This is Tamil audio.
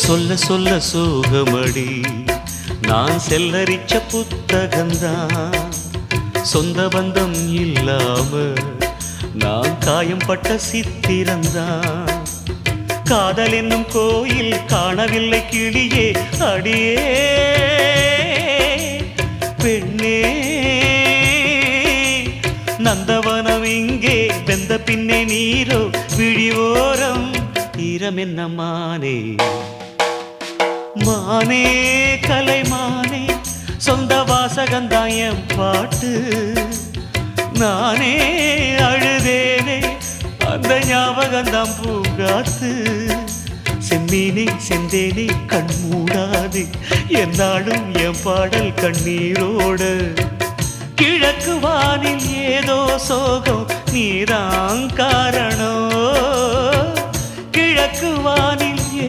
சொல்ல சொல்ல சோகமடி நான் செல்லரிச்ச புத்தகந்தான் சொந்த பந்தம் இல்லாம நான் காயம் பட்ட சித்திரந்தான் காதல் என்னும் கோயில் காணவில்லை கிளியே அடியே பெண்ணே நந்தவனம் இங்கே வெந்த பின்னே நீரோ விழிவோரம் ஈரம் என்ன மானே மானே கலைமானே சொந்த வாசகந்தாயம் பாட்டு நானே அழுதேனே அந்த ஞாபகந்தாம் பூங்காத்து செம்மீனே செந்தேனே கண் மூடாது என்னாலும் என் பாடல் கண்ணீரோடு கிழக்கு வானில் ஏதோ சோகம் நீதான் காரணம் கிழக்கு வானில்